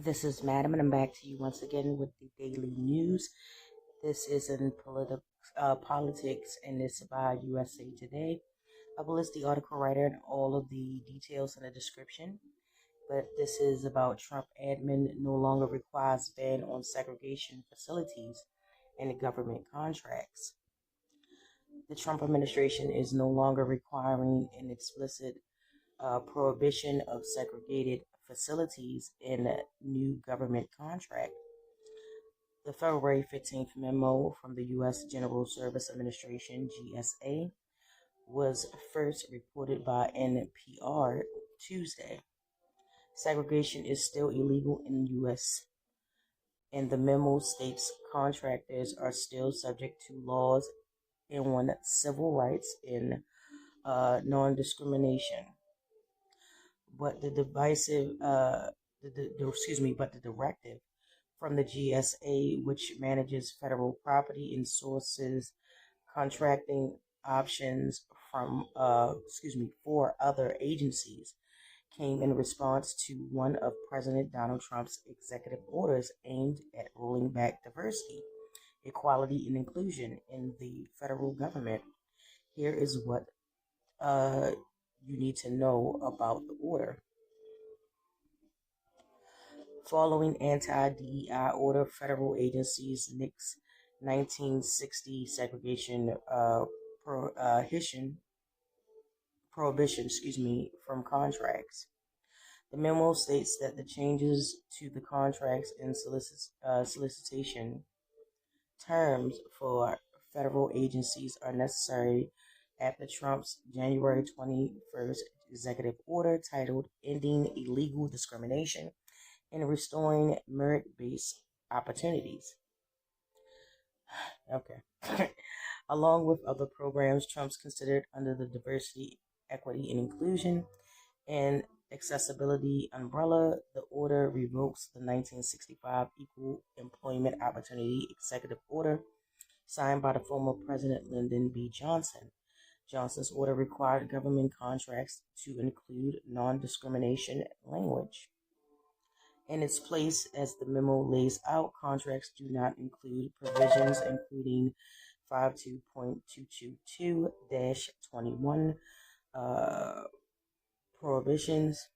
This is Madam, and I'm back to you once again with the daily news. This is in politics, and it's by USA Today. I will list the article writer and all of the details in the description. But this is about Trump admin no longer requires ban on segregation facilities and government contracts. The Trump administration is no longer requiring an explicit prohibition of segregated facilities in a new government contract. The February 15th memo from the U.S. General Service Administration, GSA, was first reported by NPR Tuesday. Segregation is still illegal in the U.S., and the memo states contractors are still subject to laws on civil rights and non-discrimination. But the directive from the GSA, which manages federal property and sources contracting options for other agencies, came in response to one of President Donald Trump's executive orders aimed at rolling back diversity, equality, and inclusion in the federal government. Here is what you need to know about the order. Following anti-DEI order, federal agencies nix 1960 segregation prohibition from contracts. The memo states that the changes to the contracts and solicitation terms for federal agencies are necessary after Trump's January 21st executive order titled Ending Illegal Discrimination and Restoring Merit-Based Opportunities. Okay. Along with other programs Trump's considered under the Diversity, Equity, and Inclusion and Accessibility umbrella, the order revokes the 1965 Equal Employment Opportunity Executive Order signed by the former President Lyndon B. Johnson. Johnson's order required government contracts to include non-discrimination language. In its place, as the memo lays out, contracts do not include provisions including 52.222-21 prohibitions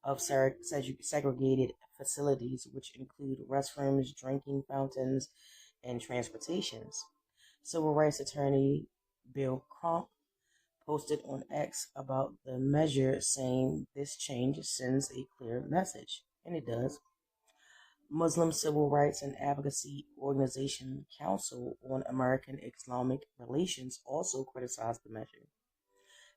of segregated facilities, which include restrooms, drinking fountains, and transportations. Civil rights attorney Bill Crump posted on X about the measure, saying this change sends a clear message. And it does. Muslim Civil Rights and Advocacy Organization Council on American Islamic Relations also criticized the measure.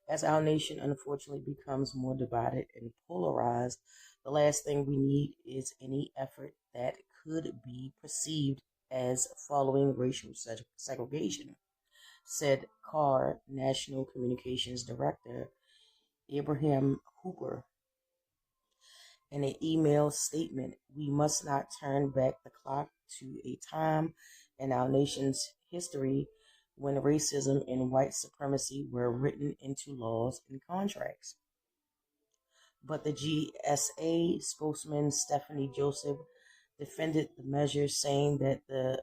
As our nation unfortunately becomes more divided and polarized, the last thing we need is any effort that could be perceived as following racial segregation, said CAR National Communications Director Abraham Hooper. In an email statement, we must not turn back the clock to a time in our nation's history when racism and white supremacy were written into laws and contracts. But the GSA spokesman Stephanie Joseph defended the measure, saying that the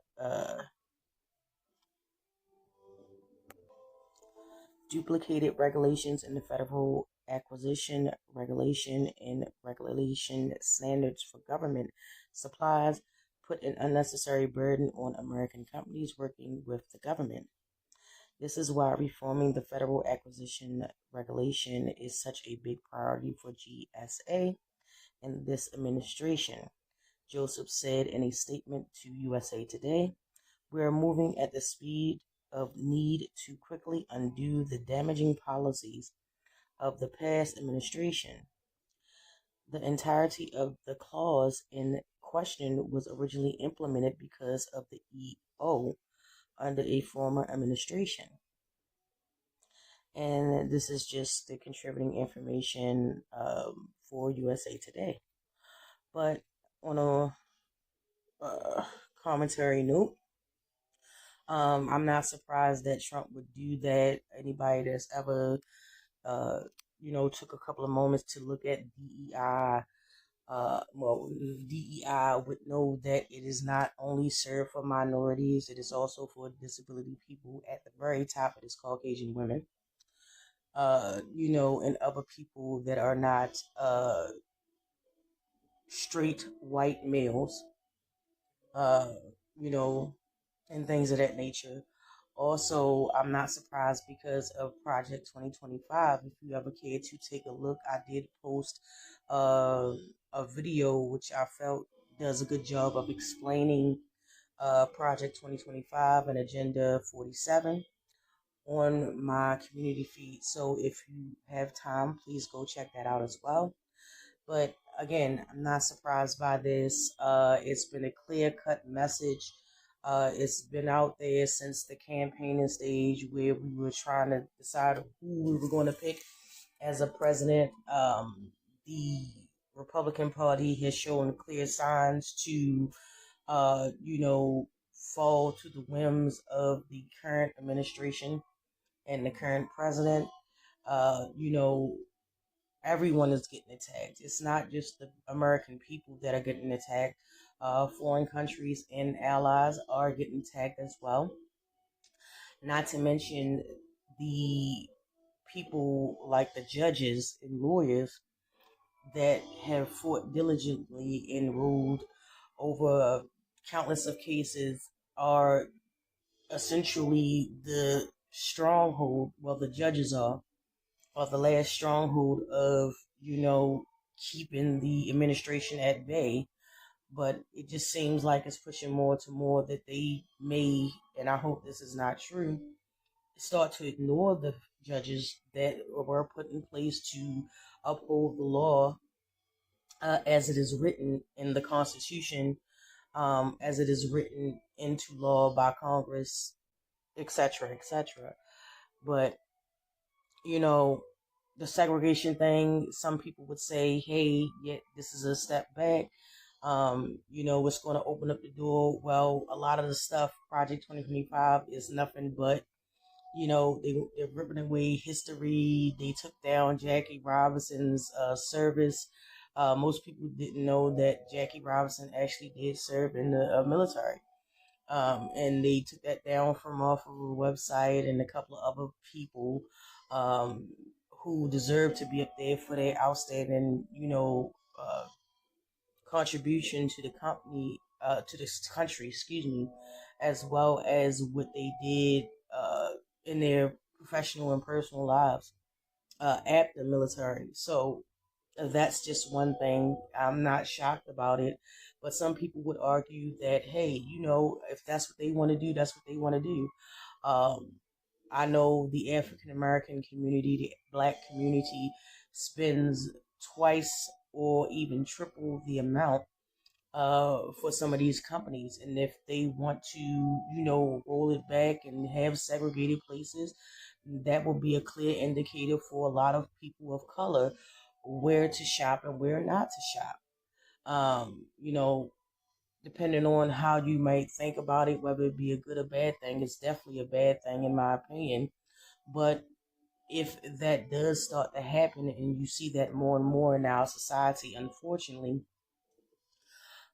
duplicated regulations in the federal acquisition regulation and regulation standards for government supplies put an unnecessary burden on American companies working with the government. This is why reforming the federal acquisition regulation is such a big priority for GSA and this administration, Joseph said in a statement to USA Today. We are moving at the speed of need to quickly undo the damaging policies of the past administration. The entirety of the clause in question was originally implemented because of the EO under a former administration. And this is just the contributing information for USA Today. But on a commentary note, I'm not surprised that Trump would do that. Anybody that's ever, took a couple of moments to look at DEI Well, DEI would know that it is not only served for minorities, it is also for disability people. At the very top, it is Caucasian women, and other people that are not straight white males, uh, you know, and things of that nature. Also, I'm not surprised because of Project 2025. If you ever care to take a look, I did post a video which I felt does a good job of explaining Project 2025 and Agenda 47 on my community feed. So if you have time, please go check that out as well. But again, I'm not surprised by this. It's been a clear cut message. It's been out there since the campaigning stage where we were trying to decide who we were going to pick as a president. The Republican Party has shown clear signs to, uh, you know, fall to the whims of the current administration and the current president. Uh, you know, Everyone is getting attacked. It's not just the American people that are getting attacked. Foreign countries and allies are getting attacked as well. Not to mention the people like the judges and lawyers that have fought diligently and ruled over countless of cases are essentially the stronghold. Well, the judges are the last stronghold of, keeping the administration at bay. But it just seems like it's pushing more to more that they may, and I hope this is not true, start to ignore the judges that were put in place to uphold the law as it is written in the Constitution, as it is written into law by Congress, etc., etc. But you know, the segregation thing, some people would say, hey, yeah, this is a step back. It's going to open up the door. Well, a lot of the stuff, Project 2025, is nothing but, they're ripping away history. They took down Jackie Robinson's service. Most people didn't know that Jackie Robinson actually did serve in the military. And they took that down from off of a website, and a couple of other people um, who deserve to be up there for their outstanding, contribution to the company, to this country, excuse me, as well as what they did in their professional and personal lives at the military. So that's just one thing. I'm not shocked about it. But some people would argue that, hey, if that's what they want to do, that's what they want to do. Um, I know the African American community, the black community, spends twice or even triple the amount for some of these companies. And if they want to, roll it back and have segregated places, that will be a clear indicator for a lot of people of color where to shop and where not to shop. Depending on how you might think about it, whether it be a good or bad thing, it's definitely a bad thing in my opinion. But if that does start to happen and you see that more and more in our society, unfortunately,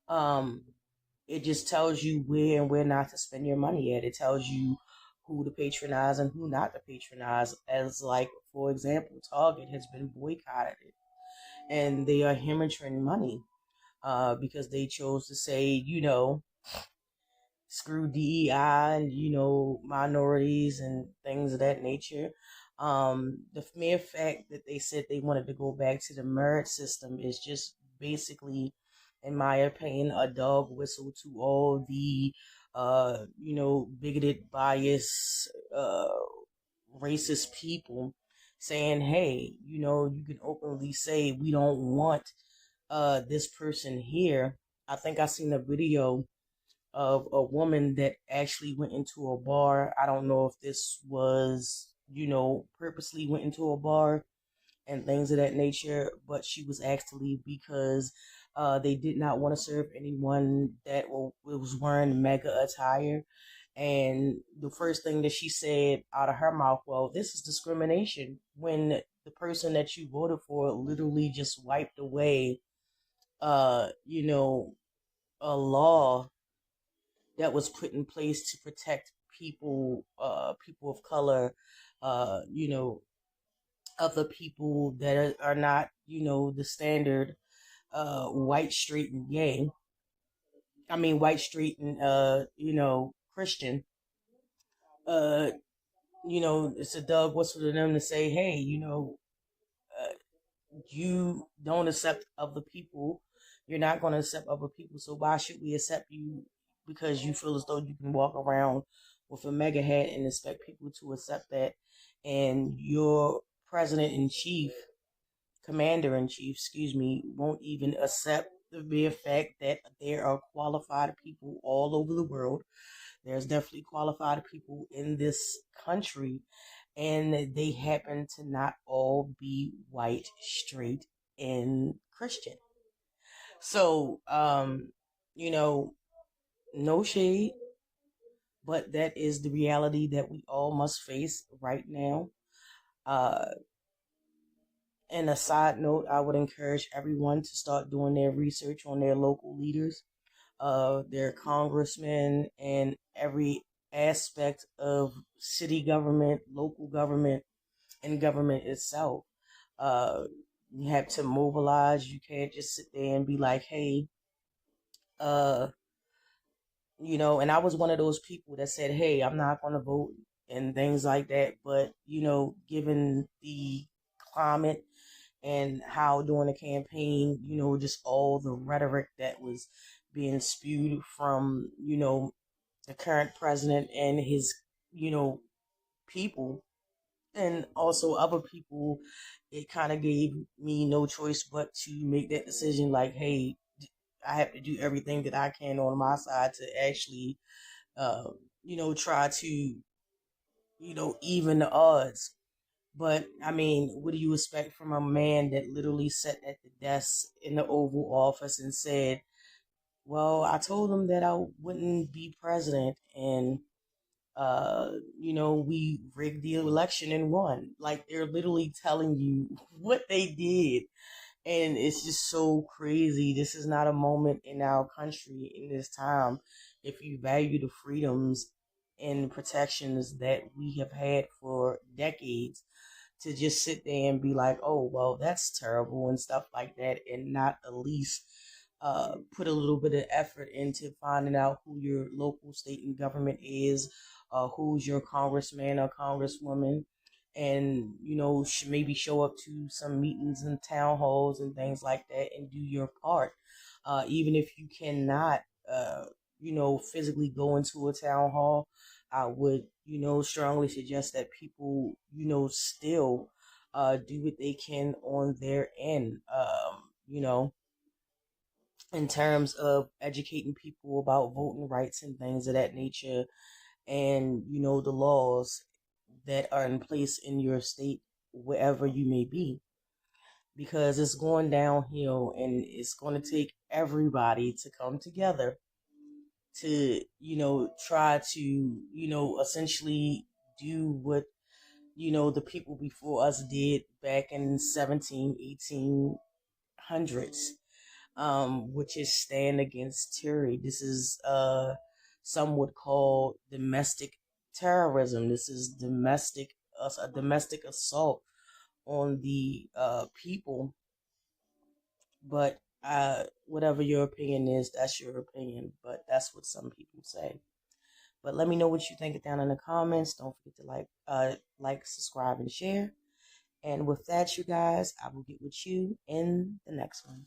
um, it just tells you where and where not to spend your money at. It tells you who to patronize and who not to patronize. As like, for example, Target has been boycotted and they are hemorrhaging money because they chose to say, screw DEI and, minorities and things of that nature. The mere fact that they said they wanted to go back to the merit system is just basically, in my opinion, a dog whistle to all the, bigoted, biased, racist people saying, hey, you can openly say we don't want this person here. I think I seen a video of a woman that actually went into a bar. I don't know if this was, purposely went into a bar and things of that nature, but she was asked to leave because they did not want to serve anyone that was wearing mega attire. And the first thing that she said out of her mouth, well, this is discrimination when the person that you voted for literally just wiped away you know, a law that was put in place to protect people of color, you know, other people that are not, you know, the standard white, straight, and gay. I mean, white, straight, and you know, Christian. Uh, you know, it's a dog whistle to them to say, hey, you know, uh, you don't accept other people. You're not going to accept other people. So why should we accept you because you feel as though you can walk around with a mega hat and expect people to accept that? And your president in chief, commander in chief, excuse me, won't even accept the mere fact that there are qualified people all over the world. There's definitely qualified people in this country, and they happen to not all be white, straight, and Christian. So, you know, no shade, but that is the reality that we all must face right now. Uh, and a side note, I would encourage everyone to start doing their research on their local leaders, their congressmen, and every aspect of city government, local government, and government itself. Uh, you have to mobilize. You can't just sit there and be like, hey, uh, you know, and I was one of those people that said, hey, I'm not going to vote and things like that. But, you know, given the climate and how during the campaign, you know, just all the rhetoric that was being spewed from, you know, the current president and his, you know, people and also other people, it kind of gave me no choice but to make that decision like, hey, I have to do everything that I can on my side to actually, uh, you know, try to, you know, even the odds. But I mean, what do you expect from a man that literally sat at the desk in the Oval Office and said, well, I told him that I wouldn't be president, and you know, we rigged the election and won. Like they're literally telling you what they did. And it's just so crazy. This is not a moment in our country in this time. If you value the freedoms and protections that we have had for decades, to just sit there and be like, oh, well, that's terrible and stuff like that, and not at least put a little bit of effort into finding out who your local, state, and government is, who's your congressman or congresswoman, and you know, maybe show up to some meetings and town halls and things like that, and do your part. Even if you cannot, you know, physically go into a town hall, I would, you know, strongly suggest that people, you know, still do what they can on their end. You know, in terms of educating people about voting rights and things of that nature, and you know, the laws that are in place in your state, wherever you may be, because it's going downhill and it's going to take everybody to come together to, you know, try to, you know, essentially do what, you know, the people before us did back in 17, 1800s, which is stand against tyranny. This is some would call domestic terrorism. This is a domestic assault on the people. But whatever your opinion is, that's your opinion. But that's what some people say. But let me know what you think down in the comments. Don't forget to like, subscribe, and share. And with that, you guys, I will get with you in the next one.